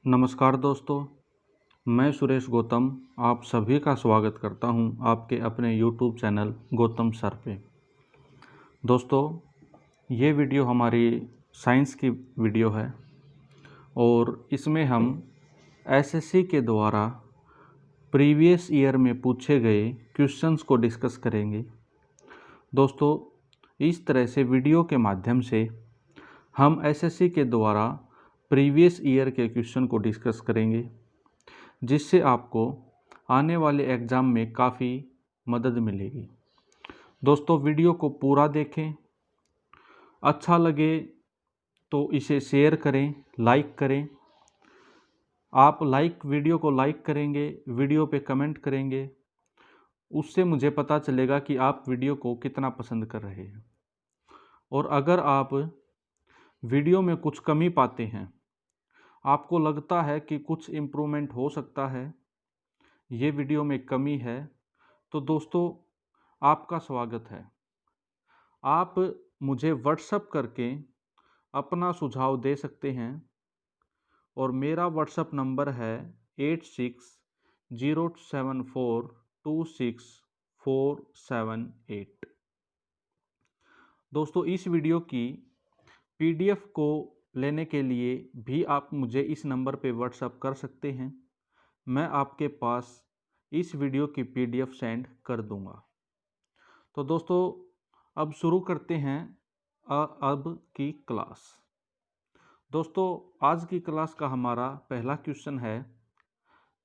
नमस्कार दोस्तों, मैं सुरेश गौतम आप सभी का स्वागत करता हूं आपके अपने YouTube चैनल गौतम सर पे। दोस्तों, ये वीडियो हमारी साइंस की वीडियो है और इसमें हम एसएससी के द्वारा प्रीवियस ईयर में पूछे गए क्वेश्चंस को डिस्कस करेंगे। दोस्तों, इस तरह से वीडियो के माध्यम से हम एसएससी के द्वारा प्रीवियस ईयर के क्वेश्चन को डिस्कस करेंगे, जिससे आपको आने वाले एग्ज़ाम में काफ़ी मदद मिलेगी। दोस्तों, वीडियो को पूरा देखें, अच्छा लगे तो इसे शेयर करें, लाइक करें। आप वीडियो को लाइक करेंगे, वीडियो पे कमेंट करेंगे, उससे मुझे पता चलेगा कि आप वीडियो को कितना पसंद कर रहे हैं। और अगर आप वीडियो में कुछ कमी पाते हैं, आपको लगता है कि कुछ इम्प्रूवमेंट हो सकता है, ये वीडियो में कमी है, तो दोस्तों आपका स्वागत है। आप मुझे व्हाट्सएप करके अपना सुझाव दे सकते हैं और मेरा व्हाट्सएप नंबर है 8607426478। दोस्तों, इस वीडियो की पीडीएफ को लेने के लिए भी आप मुझे इस नंबर पे व्हाट्सएप कर सकते हैं। मैं आपके पास इस वीडियो की पीडीएफ सेंड कर दूंगा। तो दोस्तों, अब शुरू करते हैं अब की क्लास। दोस्तों, आज की क्लास का हमारा पहला क्वेश्चन है,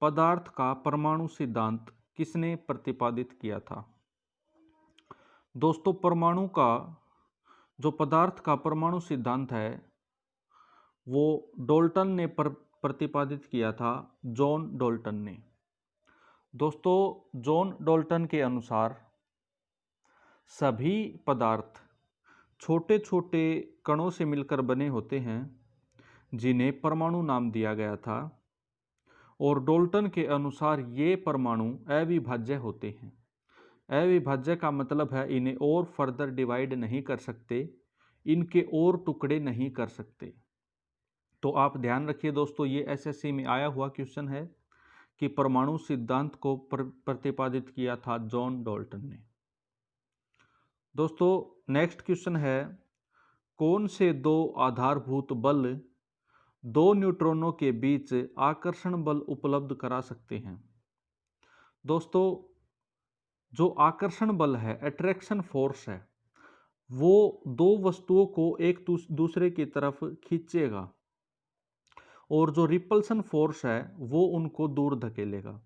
पदार्थ का परमाणु सिद्धांत किसने प्रतिपादित किया था? दोस्तों, पदार्थ का परमाणु सिद्धांत है वो डाल्टन ने प्रतिपादित किया था, जॉन डाल्टन ने। दोस्तों, जॉन डाल्टन के अनुसार सभी पदार्थ छोटे छोटे कणों से मिलकर बने होते हैं, जिन्हें परमाणु नाम दिया गया था। और डाल्टन के अनुसार ये परमाणु अविभाज्य होते हैं। अविभाज्य का मतलब है इन्हें और फर्दर डिवाइड नहीं कर सकते, इनके और टुकड़े नहीं कर सकते। तो आप ध्यान रखिए दोस्तों, ये एसएससी में आया हुआ क्वेश्चन है कि परमाणु सिद्धांत को प्रतिपादित किया था जॉन डाल्टन ने। दोस्तों, नेक्स्ट क्वेश्चन है, कौन से दो आधारभूत बल दो न्यूट्रॉनों के बीच आकर्षण बल उपलब्ध करा सकते हैं? दोस्तों, जो आकर्षण बल है, अट्रैक्शन फोर्स है, वो दो वस्तुओं को एक दूसरे की तरफ खींचेगा और जो रिपल्सन फोर्स है वो उनको दूर धकेलेगा।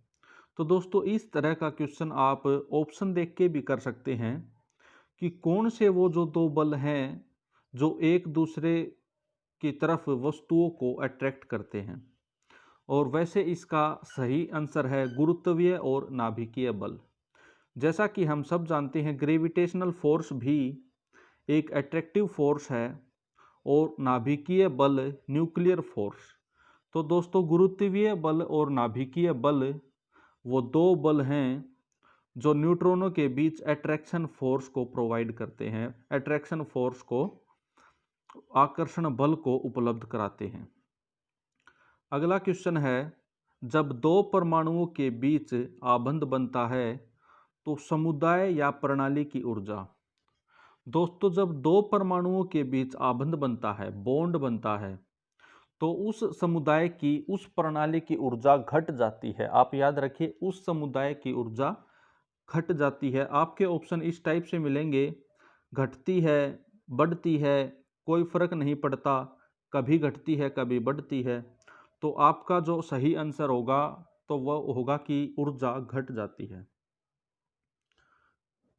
तो दोस्तों, इस तरह का क्वेश्चन आप ऑप्शन देख के भी कर सकते हैं कि कौन से वो जो दो बल हैं जो एक दूसरे की तरफ वस्तुओं को अट्रैक्ट करते हैं। और वैसे इसका सही आंसर है गुरुत्वीय और नाभिकीय बल। जैसा कि हम सब जानते हैं, ग्रेविटेशनल फोर्स भी एक अट्रैक्टिव फोर्स है और नाभिकीय बल न्यूक्लियर फोर्स। तो दोस्तों, गुरुत्वीय बल और नाभिकीय बल वो दो बल हैं जो न्यूट्रॉनों के बीच अट्रैक्शन फोर्स को प्रोवाइड करते हैं, अट्रैक्शन फोर्स को, आकर्षण बल को उपलब्ध कराते हैं। अगला क्वेश्चन है, जब दो परमाणुओं के बीच आबंध बनता है तो समुदाय या प्रणाली की ऊर्जा। दोस्तों, जब दो परमाणुओं के बीच आबंध बनता है, बॉन्ड बनता है, तो उस समुदाय की, उस प्रणाली की ऊर्जा घट जाती है। आप याद रखिए, उस समुदाय की ऊर्जा घट जाती है। आपके ऑप्शन इस टाइप से मिलेंगे, घटती है, बढ़ती है, कोई फर्क नहीं पड़ता, कभी घटती है कभी बढ़ती है। तो आपका जो सही आंसर होगा तो वह होगा कि ऊर्जा घट जाती है।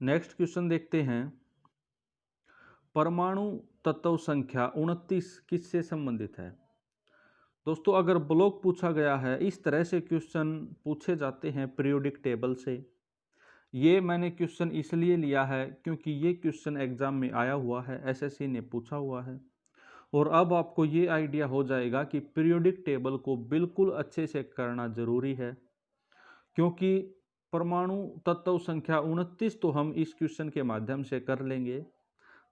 नेक्स्ट क्वेश्चन देखते हैं, परमाणु तत्व संख्या 29 किससे संबंधित है? दोस्तों, अगर ब्लॉक पूछा गया है, इस तरह से क्वेश्चन पूछे जाते हैं पीरियोडिक टेबल से। ये मैंने क्वेश्चन इसलिए लिया है क्योंकि ये क्वेश्चन एग्जाम में आया हुआ है, एसएससी ने पूछा हुआ है। और अब आपको ये आइडिया हो जाएगा कि पीरियोडिक टेबल को बिल्कुल अच्छे से करना जरूरी है, क्योंकि परमाणु तत्व संख्या 29 तो हम इस क्वेश्चन के माध्यम से कर लेंगे,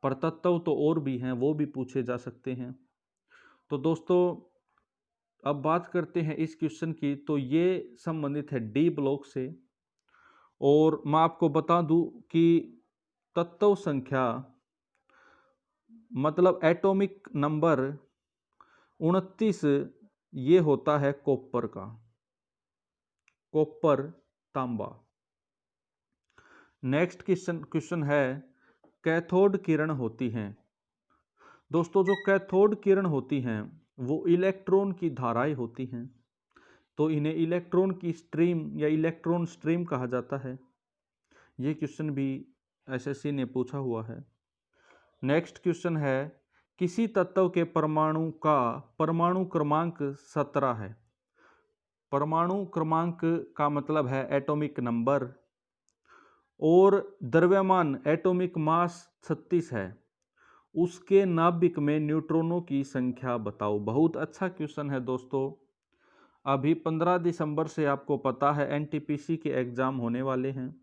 पर तत्व तो और भी हैं, वो भी पूछे जा सकते हैं। तो दोस्तों, अब बात करते हैं इस क्वेश्चन की, तो ये संबंधित है डी ब्लॉक से। और मैं आपको बता दूं कि तत्व संख्या मतलब एटॉमिक नंबर 29 ये होता है कॉपर का, कॉपर तांबा। नेक्स्ट क्वेश्चन है कैथोड किरण होती हैं। दोस्तों जो कैथोड किरण होती हैं वो इलेक्ट्रॉन की धाराएं होती हैं, तो इन्हें इलेक्ट्रॉन की स्ट्रीम या इलेक्ट्रॉन स्ट्रीम कहा जाता है। ये क्वेश्चन भी एसएससी ने पूछा हुआ है। नेक्स्ट क्वेश्चन है किसी तत्व के परमाणु का परमाणु क्रमांक 17 है। परमाणु क्रमांक का मतलब है एटॉमिक नंबर, और द्रव्यमान एटॉमिक मास 36 है, उसके नाभिक में न्यूट्रॉनों की संख्या बताओ। बहुत अच्छा क्वेश्चन है दोस्तों। अभी 15 दिसंबर से आपको पता है एनटीपीसी के एग्जाम होने वाले हैं,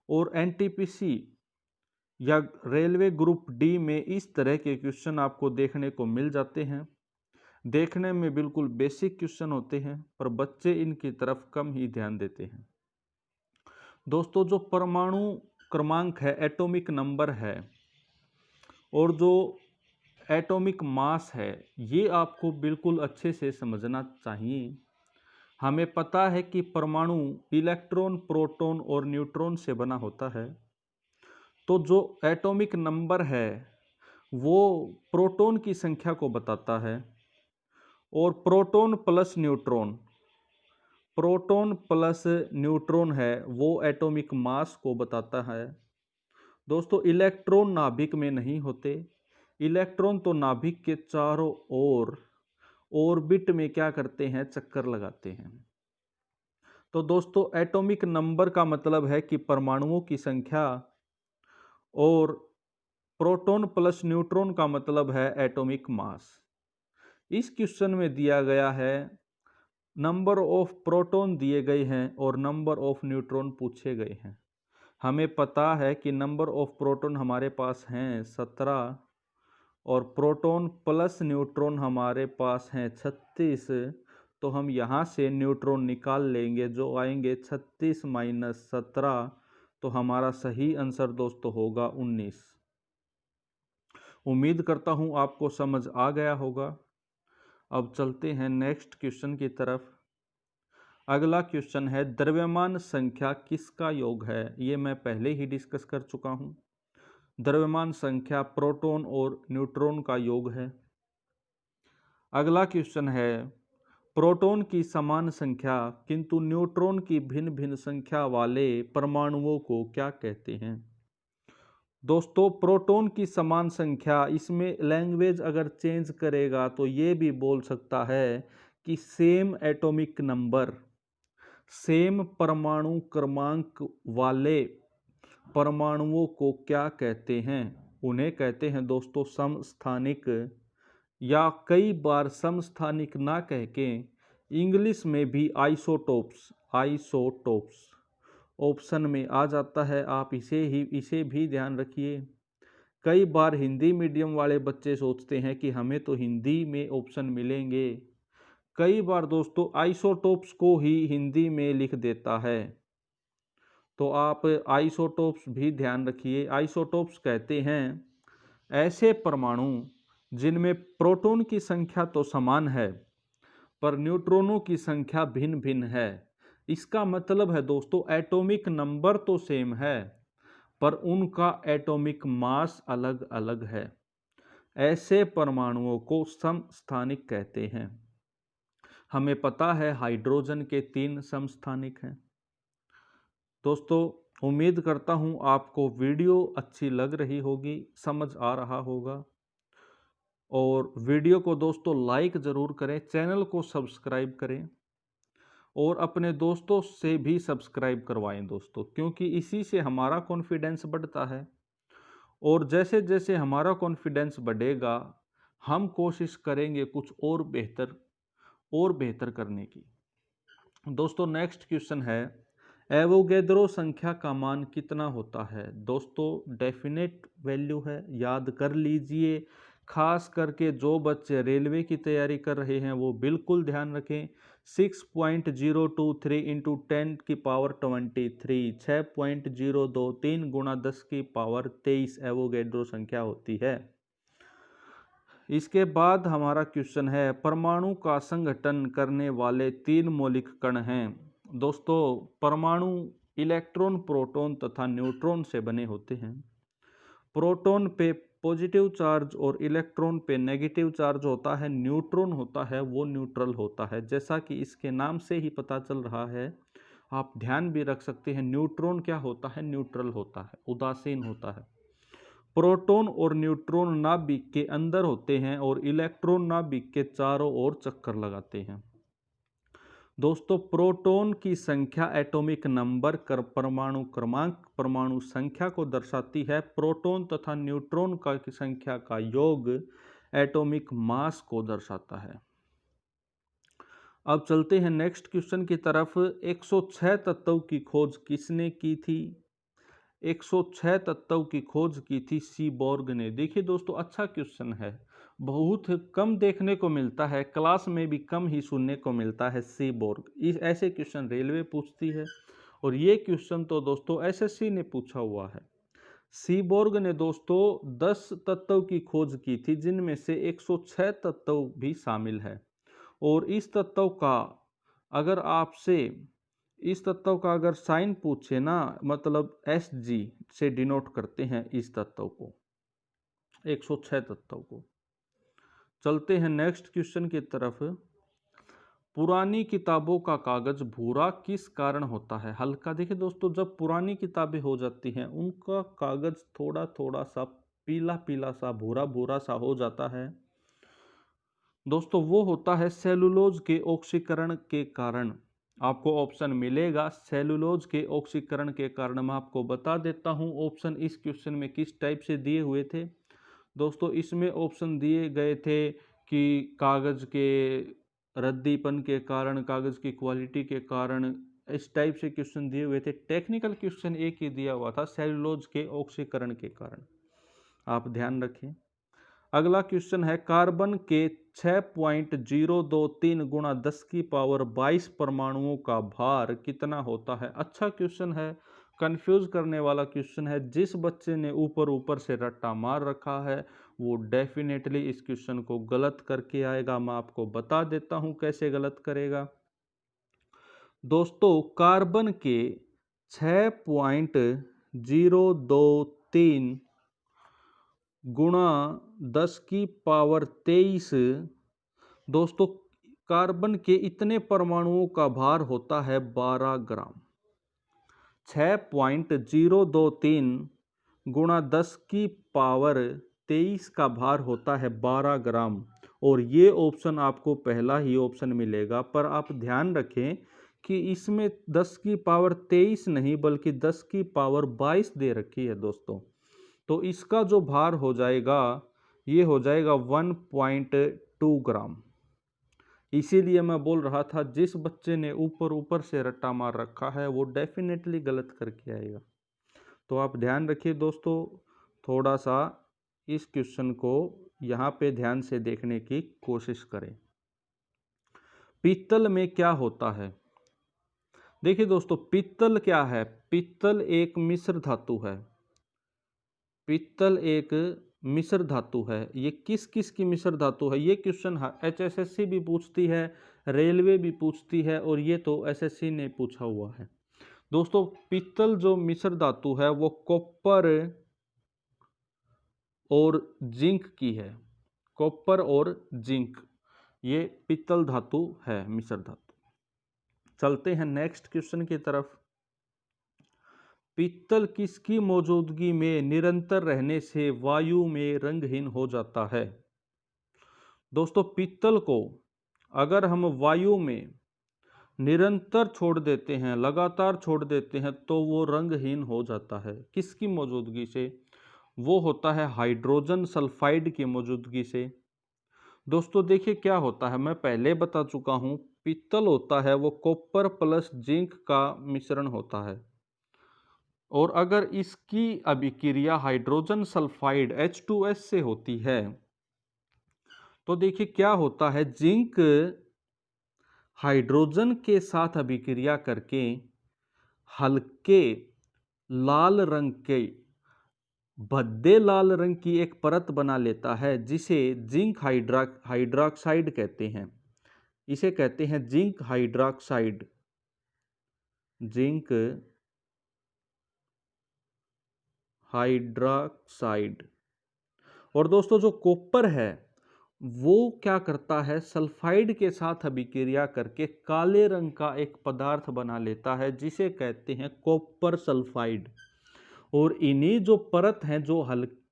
और एनटीपीसी या रेलवे ग्रुप डी में इस तरह के क्वेश्चन आपको देखने को मिल जाते हैं। देखने में बिल्कुल बेसिक क्वेश्चन होते हैं, पर बच्चे इनकी तरफ कम ही ध्यान देते हैं। दोस्तों जो परमाणु क्रमांक है एटॉमिक नंबर है, और जो एटॉमिक मास है, ये आपको बिल्कुल अच्छे से समझना चाहिए। हमें पता है कि परमाणु इलेक्ट्रॉन, प्रोटॉन और न्यूट्रॉन से बना होता है। तो जो एटॉमिक नंबर है वो प्रोटॉन की संख्या को बताता है, और प्रोटॉन प्लस न्यूट्रॉन है वो एटॉमिक मास को बताता है। दोस्तों इलेक्ट्रॉन नाभिक में नहीं होते, इलेक्ट्रॉन तो नाभिक के चारों ओर ऑर्बिट में क्या करते हैं, चक्कर लगाते हैं। तो दोस्तों एटॉमिक नंबर का मतलब है कि परमाणुओं की संख्या, और प्रोटॉन प्लस न्यूट्रॉन का मतलब है एटॉमिक मास। इस क्वेश्चन में दिया गया है नंबर ऑफ प्रोटॉन दिए गए हैं और नंबर ऑफ न्यूट्रॉन पूछे गए हैं। हमें पता है कि नंबर ऑफ प्रोटॉन हमारे पास हैं 17, और प्रोटॉन प्लस न्यूट्रॉन हमारे पास हैं 36। तो हम यहाँ से न्यूट्रॉन निकाल लेंगे, जो आएंगे 36 माइनस 17, तो हमारा सही आंसर दोस्तों होगा 19। उम्मीद करता हूँ आपको समझ आ गया होगा। अब चलते हैं नेक्स्ट क्वेश्चन की तरफ। अगला क्वेश्चन है द्रव्यमान संख्या किसका योग है। ये मैं पहले ही डिस्कस कर चुका हूँ। द्रव्यमान संख्या प्रोटॉन और न्यूट्रॉन का योग है। अगला क्वेश्चन है प्रोटॉन की समान संख्या किंतु न्यूट्रॉन की भिन्न भिन्न संख्या वाले परमाणुओं को क्या कहते हैं। दोस्तों प्रोटॉन की समान संख्या, इसमें लैंग्वेज अगर चेंज करेगा तो ये भी बोल सकता है कि सेम एटॉमिक नंबर, सेम परमाणु क्रमांक वाले परमाणुओं को क्या कहते हैं। उन्हें कहते हैं दोस्तों समस्थानिक, या कई बार समस्थानिक ना कह के इंग्लिश में भी आइसोटोप्स ऑप्शन में आ जाता है। आप इसे भी ध्यान रखिए। कई बार हिंदी मीडियम वाले बच्चे सोचते हैं कि हमें तो हिंदी में ऑप्शन मिलेंगे, कई बार दोस्तों आइसोटोप्स को ही हिंदी में लिख देता है। तो आप आइसोटोप्स भी ध्यान रखिए। आइसोटोप्स कहते हैं ऐसे परमाणु जिनमें प्रोटॉन की संख्या तो समान है पर न्यूट्रॉनों की संख्या भिन्न भिन्न है। इसका मतलब है दोस्तों एटॉमिक नंबर तो सेम है पर उनका एटॉमिक मास अलग अलग है। ऐसे परमाणुओं को समस्थानिक कहते हैं। हमें पता है हाइड्रोजन के 3 समस्थानिक हैं। दोस्तों उम्मीद करता हूं आपको वीडियो अच्छी लग रही होगी, समझ आ रहा होगा, और वीडियो को दोस्तों लाइक ज़रूर करें, चैनल को सब्सक्राइब करें, और अपने दोस्तों से भी सब्सक्राइब करवाएं दोस्तों, क्योंकि इसी से हमारा कॉन्फिडेंस बढ़ता है। और जैसे जैसे हमारा कॉन्फिडेंस बढ़ेगा हम कोशिश करेंगे कुछ और बेहतर करने की। दोस्तों नेक्स्ट क्वेश्चन है एवोगैड्रो संख्या का मान कितना होता है। दोस्तों डेफिनेट वैल्यू है, याद कर लीजिए, खास करके जो बच्चे रेलवे की तैयारी कर रहे हैं वो बिल्कुल ध्यान रखें। 6.023 इंटू 10⁻23 6.023 गुणा 10⁻23 एवोगैड्रो संख्या होती है। इसके बाद हमारा क्वेश्चन है, परमाणु का संगठन करने वाले 3 मौलिक कण हैं। दोस्तों, परमाणु इलेक्ट्रॉन, प्रोटॉन तथा न्यूट्रॉन से बने होते हैं। प्रोटॉन पे पॉजिटिव चार्ज और इलेक्ट्रॉन पे नेगेटिव चार्ज होता है। न्यूट्रॉन होता है वो न्यूट्रल होता है, जैसा कि इसके नाम से ही पता चल रहा है। आप ध्यान भी रख सकते हैं, न्यूट्रॉन क्या होता है? न्यूट्रल होता है, उदासीन होता है। प्रोटॉन और न्यूट्रॉन नाभिक के अंदर होते हैं और इलेक्ट्रॉन नाभिक के चारों ओर चक्कर लगाते हैं। दोस्तों, प्रोटॉन की संख्या एटॉमिक नंबर कर परमाणु क्रमांक परमाणु संख्या को दर्शाती है। प्रोटॉन तथा न्यूट्रॉन का की संख्या का योग एटॉमिक मास को दर्शाता है। अब चलते हैं नेक्स्ट क्वेश्चन की तरफ। 106 तत्वों की खोज किसने की थी? 106 तत्वों की खोज की थी सीबोर्ग ने। देखिए दोस्तों, अच्छा क्वेश्चन है, बहुत कम देखने को मिलता है, क्लास में भी कम ही सुनने को मिलता है सीबोर्ग। इस ऐसे क्वेश्चन रेलवे पूछती है और ये क्वेश्चन तो दोस्तों एसएससी ने पूछा हुआ है। सीबोर्ग ने दोस्तों 10 तत्वों की खोज की थी, जिनमें से 106 तत्व भी शामिल है। और इस तत्व का अगर आपसे इस तत्व का अगर साइन पूछे ना, मतलब Sg से डिनोट करते हैं इस तत्व को, 106 तत्व को। चलते हैं नेक्स्ट क्वेश्चन की तरफ। पुरानी किताबों का कागज भूरा किस कारण होता है? हल्का। देखिए दोस्तों, जब पुरानी किताबें हो जाती हैं उनका कागज थोड़ा थोड़ा सा पीला पीला सा, भूरा भूरा सा हो जाता है दोस्तों, वो होता है सेलुलोज के ऑक्सीकरण के कारण। आपको ऑप्शन मिलेगा सेलुलोज के ऑक्सीकरण के कारण। मैं आपको बता देता हूं ऑप्शन इस क्वेश्चन में किस टाइप से दिए हुए थे। दोस्तों, इसमें ऑप्शन दिए गए थे कि कागज के रद्दीपन के कारण, कागज की क्वालिटी के कारण, इस टाइप से क्वेश्चन दिए हुए थे। टेक्निकल क्वेश्चन एक ही दिया हुआ था, सेलुलोज के ऑक्सीकरण के कारण। आप ध्यान रखें। अगला क्वेश्चन है, कार्बन के 6.023 गुणा 10⁻22 परमाणुओं का भार कितना होता है? अच्छा क्वेश्चन है, कंफ्यूज करने वाला क्वेश्चन है। जिस बच्चे ने ऊपर ऊपर से रट्टा मार रखा है वो डेफिनेटली इस क्वेश्चन को गलत करके आएगा। मैं आपको बता देता हूं कैसे गलत करेगा। दोस्तों, कार्बन के 6.023 गुणा 10⁻23 दोस्तों, कार्बन के इतने परमाणुओं का भार होता है 12 ग्राम। 6.023 गुणा 10⁻23 का भार होता है 12 ग्राम। और ये ऑप्शन आपको पहला ही ऑप्शन मिलेगा, पर आप ध्यान रखें कि इसमें 10⁻23 नहीं बल्कि 10⁻22 दे रखी है दोस्तों। तो इसका जो भार हो जाएगा ये हो जाएगा 1.2 ग्राम। इसीलिए मैं बोल रहा था जिस बच्चे ने ऊपर ऊपर से रट्टा मार रखा है वो डेफिनेटली गलत करके आएगा। तो आप ध्यान रखिए दोस्तों, थोड़ा सा इस क्वेश्चन को यहाँ पे ध्यान से देखने की कोशिश करें। पीतल में क्या होता है? देखिए दोस्तों, पीतल क्या है? पीतल एक मिश्र धातु है। पीतल एक मिश्र धातु है। ये किस किस की मिश्र धातु है? ये क्वेश्चन HSSC भी पूछती है, रेलवे भी पूछती है, और ये तो SSC ने पूछा हुआ है। दोस्तों, पीतल जो मिश्र धातु है वो कॉपर और जिंक की है। कॉपर और जिंक, ये पीतल धातु है, मिश्र धातु। चलते हैं नेक्स्ट क्वेश्चन की तरफ। पीतल किसकी मौजूदगी में निरंतर रहने से वायु में रंगहीन हो जाता है? दोस्तों, पीतल को अगर हम वायु में निरंतर छोड़ देते हैं, लगातार छोड़ देते हैं, तो वो रंगहीन हो जाता है। किसकी मौजूदगी से? वो होता है हाइड्रोजन सल्फाइड की मौजूदगी से। दोस्तों देखिए क्या होता है, मैं पहले बता चुका हूं, पीतल होता है वो कॉपर प्लस जिंक का मिश्रण होता है। और अगर इसकी अभिक्रिया हाइड्रोजन सल्फाइड H2S से होती है तो देखिए क्या होता है, जिंक हाइड्रोजन के साथ अभिक्रिया करके हल्के लाल रंग के भद्दे लाल रंग की एक परत बना लेता है, जिसे जिंक हाइड्रॉक्साइड कहते हैं। इसे कहते हैं जिंक हाइड्रॉक्साइड। Zinc hydroxide. और दोस्तों जो कॉपर है वो क्या करता है, सल्फाइड के साथ अभिक्रिया करके काले रंग का एक पदार्थ बना लेता है, जिसे कहते हैं कॉपर सल्फाइड। और इन्हीं जो परत है, जो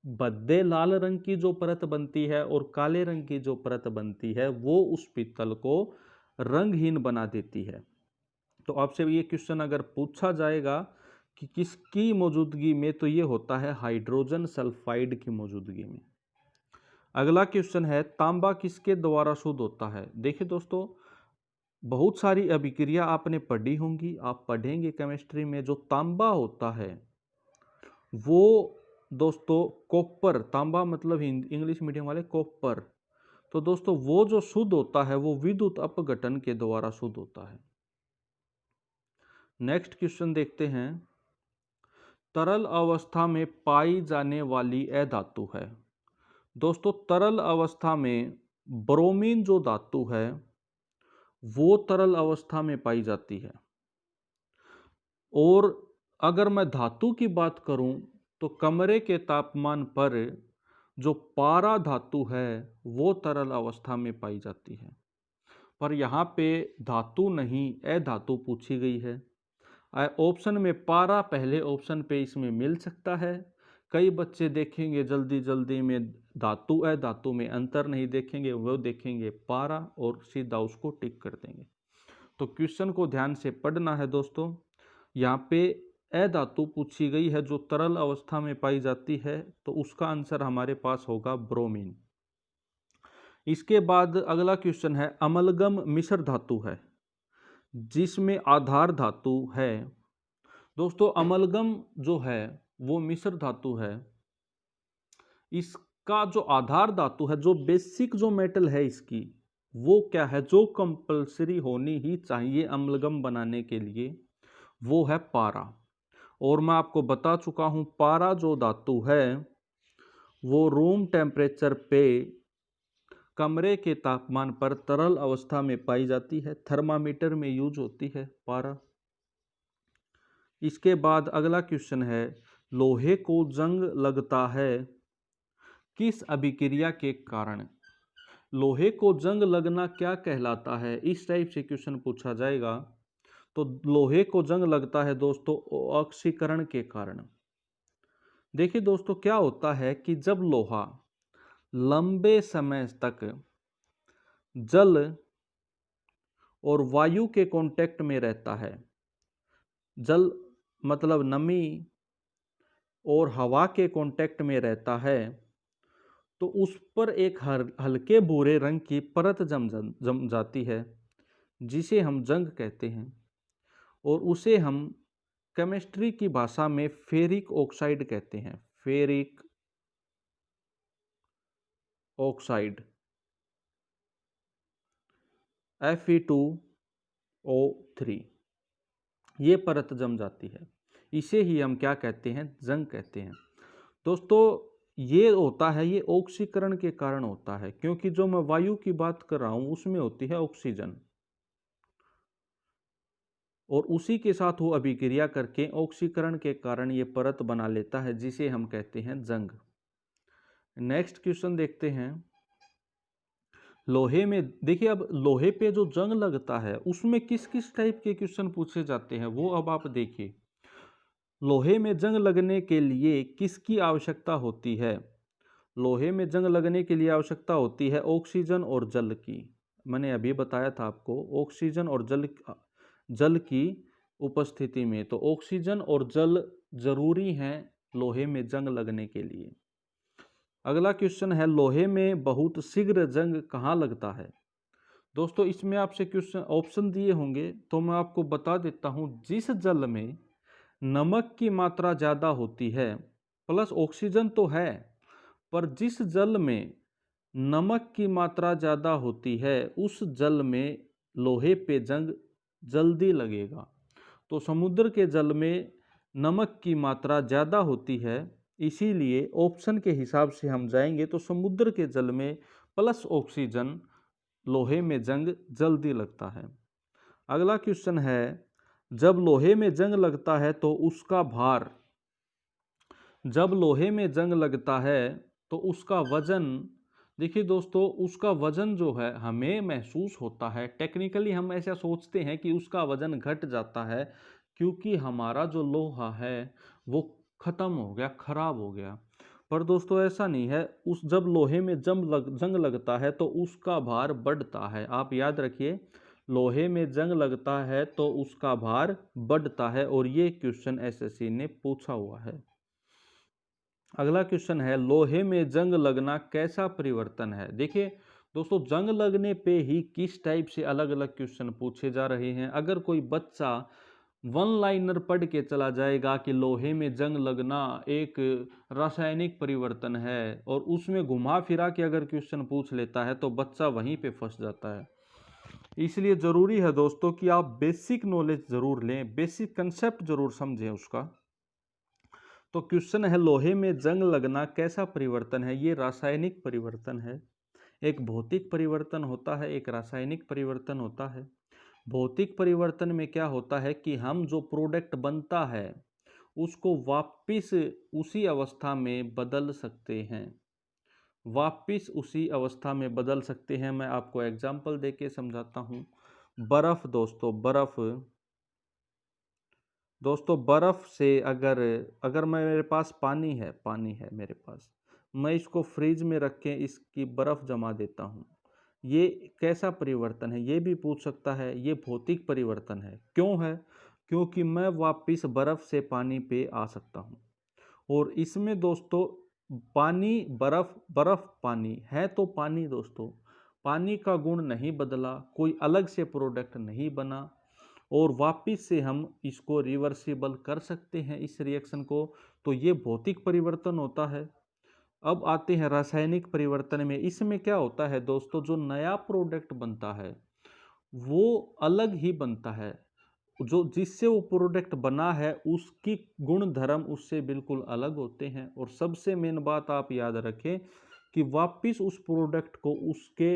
भद्दे लाल रंग की जो परत बनती है और काले रंग की जो परत बनती है, वो उस पीतल को रंगहीन बना देती है। तो आपसे ये क्वेश्चन अगर पूछा जाएगा कि किसकी मौजूदगी में, तो ये होता है हाइड्रोजन सल्फाइड की मौजूदगी में। अगला क्वेश्चन है, तांबा किसके द्वारा शुद्ध होता है। देखिए दोस्तों, बहुत सारी अभिक्रिया आपने पढ़ी होंगी, आप पढ़ेंगे केमिस्ट्री में। जो तांबा होता है वो दोस्तों कॉपर, तांबा मतलब इंग्लिश मीडियम वाले कॉपर, तो दोस्तों वो जो शुद्ध होता है वो विद्युत अपघटन के द्वारा शुद्ध होता है। नेक्स्ट क्वेश्चन देखते हैं, तरल अवस्था में पाई जाने वाली अधातु है। दोस्तों तरल अवस्था में ब्रोमीन जो धातु है वो तरल अवस्था में पाई जाती है। और अगर मैं धातु की बात करूं तो कमरे के तापमान पर जो पारा धातु है वो तरल अवस्था में पाई जाती है। पर यहाँ पे धातु नहीं अधातु पूछी गई है। ऑप्शन में पारा पहले ऑप्शन पे इसमें मिल सकता है। कई बच्चे देखेंगे जल्दी जल्दी में धातु अधातु में अंतर नहीं देखेंगे, वो देखेंगे पारा और सीधा उसको टिक कर देंगे। तो क्वेश्चन को ध्यान से पढ़ना है दोस्तों। यहाँ पे अधातु पूछी गई है जो तरल अवस्था में पाई जाती है, तो उसका आंसर हमारे पास होगा ब्रोमीन। इसके बाद अगला क्वेश्चन है, अमलगम मिश्र धातु है जिसमें आधार धातु है। दोस्तों अमलगम जो है वो मिश्र धातु है, इसका जो आधार धातु है, जो बेसिक जो मेटल है इसकी, वो क्या है, जो कंपलसरी होनी ही चाहिए अमलगम बनाने के लिए, वो है पारा। और मैं आपको बता चुका हूं पारा जो धातु है वो रूम टेम्परेचर पे कमरे के तापमान पर तरल अवस्था में पाई जाती है, थर्मामीटर में यूज होती है पारा। इसके बाद अगला क्वेश्चन है, लोहे को जंग लगता है किस अभिक्रिया के कारण। लोहे को जंग लगना क्या कहलाता है, इस टाइप से क्वेश्चन पूछा जाएगा। तो लोहे को जंग लगता है दोस्तों ऑक्सीकरण के कारण। देखिए दोस्तों क्या होता है कि जब लोहा लंबे समय तक जल और वायु के कांटेक्ट में रहता है, जल मतलब नमी और हवा के कांटेक्ट में रहता है, तो उस पर एक हल्के भूरे रंग की परत जम जाती है, जिसे हम जंग कहते हैं। और उसे हम केमिस्ट्री की भाषा में फेरिक ऑक्साइड कहते हैं। फेरिक ऑक्साइड Fe2O3, ये परत जम जाती है, इसे ही हम क्या कहते हैं, जंग कहते हैं। दोस्तों ये होता है, ये ऑक्सीकरण के कारण होता है, क्योंकि जो मैं वायु की बात कर रहा हूं उसमें होती है ऑक्सीजन, और उसी के साथ वो अभिक्रिया करके ऑक्सीकरण के कारण ये परत बना लेता है, जिसे हम कहते हैं जंग। नेक्स्ट क्वेश्चन देखते हैं, लोहे में देखिए, अब लोहे पे जो जंग लगता है उसमें किस किस टाइप के क्वेश्चन पूछे जाते हैं वो अब आप देखिए। लोहे में जंग लगने के लिए किसकी आवश्यकता होती है। लोहे में जंग लगने के लिए आवश्यकता होती है ऑक्सीजन और जल की। मैंने अभी बताया था आपको, ऑक्सीजन और जल की उपस्थिति में, तो ऑक्सीजन और जल जरूरी हैं लोहे में जंग लगने के लिए। अगला क्वेश्चन है, लोहे में बहुत शीघ्र जंग कहाँ लगता है। दोस्तों इसमें आपसे क्वेश्चन ऑप्शन दिए होंगे, तो मैं आपको बता देता हूँ। जिस जल में नमक की मात्रा ज़्यादा होती है, प्लस ऑक्सीजन तो है, पर जिस जल में नमक की मात्रा ज़्यादा होती है उस जल में लोहे पे जंग जल्दी लगेगा। तो समुद्र के जल में नमक की मात्रा ज़्यादा होती है, इसीलिए ऑप्शन के हिसाब से हम जाएंगे तो समुद्र के जल में प्लस ऑक्सीजन लोहे में जंग जल्दी लगता है। अगला क्वेश्चन है, जब लोहे में जंग लगता है तो उसका भार, जब लोहे में जंग लगता है तो उसका वजन, देखिए दोस्तों उसका वजन जो है हमें महसूस होता है, टेक्निकली हम ऐसा सोचते हैं कि उसका वजन घट जाता है क्योंकि हमारा जो लोहा है वो ख़त्म हो गया, खराब हो गया। पर दोस्तों ऐसा नहीं है, उस जब लोहे में जंग लगता है तो उसका भार बढ़ता है। आप याद रखिए, लोहे में जंग लगता है तो उसका भार बढ़ता है, और ये क्वेश्चन एसएससी ने पूछा हुआ है। अगला क्वेश्चन है, लोहे में जंग लगना कैसा परिवर्तन है। देखिए दोस्तों, जंग लगने पे ही किस टाइप से अलग अलग क्वेश्चन पूछे जा रहे हैं। अगर कोई बच्चा वन लाइनर पढ़ के चला जाएगा कि लोहे में जंग लगना एक रासायनिक परिवर्तन है, और उसमें घुमा फिरा के अगर क्वेश्चन पूछ लेता है तो बच्चा वहीं पे फंस जाता है। इसलिए ज़रूरी है दोस्तों कि आप बेसिक नॉलेज ज़रूर लें, बेसिक कंसेप्ट ज़रूर समझें उसका। तो क्वेश्चन है, लोहे में जंग लगना कैसा परिवर्तन है। ये रासायनिक परिवर्तन है। एक भौतिक परिवर्तन होता है, एक रासायनिक परिवर्तन होता है। भौतिक परिवर्तन में क्या होता है कि हम जो प्रोडक्ट बनता है उसको वापस उसी अवस्था में बदल सकते हैं, वापस उसी अवस्था में बदल सकते हैं। मैं आपको एग्जांपल देके समझाता हूँ। बर्फ़ दोस्तों बर्फ़ से अगर अगर मेरे पास पानी है मेरे पास, मैं इसको फ्रिज में रख के इसकी बर्फ़ जमा देता हूँ, ये कैसा परिवर्तन है, ये भी पूछ सकता है। ये भौतिक परिवर्तन है। क्यों है? क्योंकि मैं वापस बर्फ़ से पानी पे आ सकता हूँ। और इसमें दोस्तों पानी बर्फ़, बर्फ़ पानी है तो पानी दोस्तों, पानी का गुण नहीं बदला, कोई अलग से प्रोडक्ट नहीं बना, और वापस से हम इसको रिवर्सिबल कर सकते हैं इस रिएक्शन को। तो ये भौतिक परिवर्तन होता है। अब आते हैं रासायनिक परिवर्तन में। इसमें क्या होता है दोस्तों, जो नया प्रोडक्ट बनता है वो अलग ही बनता है। जो जिससे वो प्रोडक्ट बना है उसकी गुण धर्म उससे बिल्कुल अलग होते हैं। और सबसे मेन बात आप याद रखें कि वापस उस प्रोडक्ट को उसके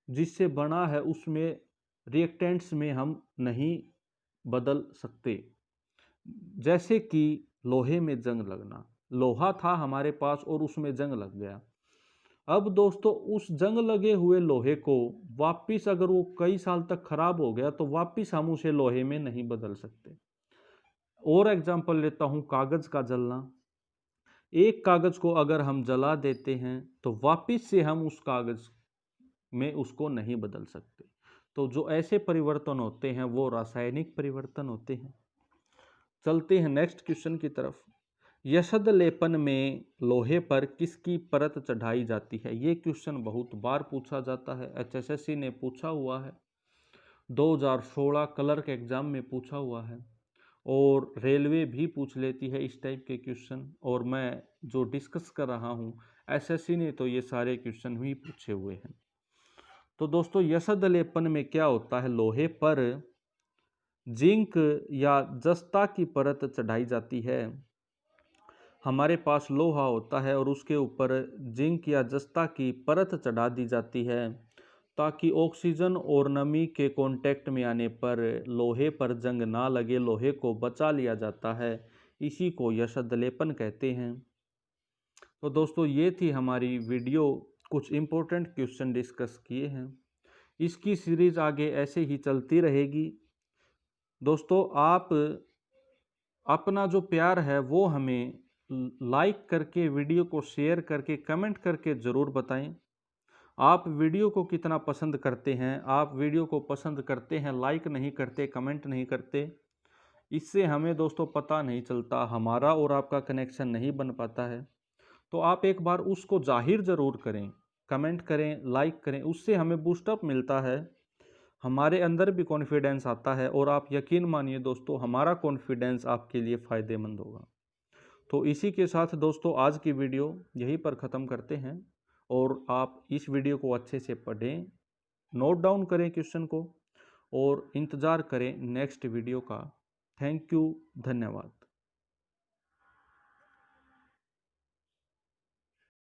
जिससे बना है उसमें रिएक्टेंट्स में हम नहीं बदल सकते। जैसे कि लोहे में जंग लगना, लोहा था हमारे पास और उसमें जंग लग गया। अब दोस्तों उस जंग लगे हुए लोहे को वापिस अगर वो कई साल तक खराब हो गया तो वापिस हम उसे लोहे में नहीं बदल सकते। और एग्जांपल लेता हूं, कागज का जलना। एक कागज को अगर हम जला देते हैं तो वापिस से हम उस कागज में उसको नहीं बदल सकते। तो जो ऐसे परिवर्तन होते हैं वो रासायनिक परिवर्तन होते हैं। चलते हैं नेक्स्ट क्वेश्चन की तरफ। यशद लेपन में लोहे पर किसकी परत चढ़ाई जाती है। ये क्वेश्चन बहुत बार पूछा जाता है, एचएसएससी ने पूछा हुआ है, 2016 क्लर्क एग्जाम में पूछा हुआ है, और रेलवे भी पूछ लेती है इस टाइप के क्वेश्चन। और मैं जो डिस्कस कर रहा हूँ एसएससी ने तो ये सारे क्वेश्चन भी पूछे हुए हैं। तो दोस्तों यशद लेपन में क्या होता है, लोहे पर जिंक या जस्ता की परत चढ़ाई जाती है। हमारे पास लोहा होता है और उसके ऊपर जिंक या जस्ता की परत चढ़ा दी जाती है ताकि ऑक्सीजन और नमी के कांटेक्ट में आने पर लोहे पर जंग ना लगे, लोहे को बचा लिया जाता है। इसी को यशद लेपन कहते हैं। तो दोस्तों ये थी हमारी वीडियो, कुछ इम्पोर्टेंट क्वेश्चन डिस्कस किए हैं। इसकी सीरीज आगे ऐसे ही चलती रहेगी। दोस्तों आप अपना जो प्यार है वो हमें लाइक करके, वीडियो को शेयर करके, कमेंट करके ज़रूर बताएं। आप वीडियो को कितना पसंद करते हैं। आप वीडियो को पसंद करते हैं, लाइक नहीं करते, कमेंट नहीं करते, इससे हमें दोस्तों पता नहीं चलता, हमारा और आपका कनेक्शन नहीं बन पाता है। तो आप एक बार उसको जाहिर ज़रूर करें, कमेंट करें, लाइक करें, उससे हमें बूस्टअप मिलता है, हमारे अंदर भी कॉन्फिडेंस आता है। और आप यकीन मानिए दोस्तों, हमारा कॉन्फिडेंस आपके लिए फ़ायदेमंद होगा। तो इसी के साथ दोस्तों आज की वीडियो यहीं पर ख़त्म करते हैं। और आप इस वीडियो को अच्छे से पढ़ें, नोट डाउन करें क्वेश्चन को और इंतज़ार करें नेक्स्ट वीडियो का। थैंक यू, धन्यवाद।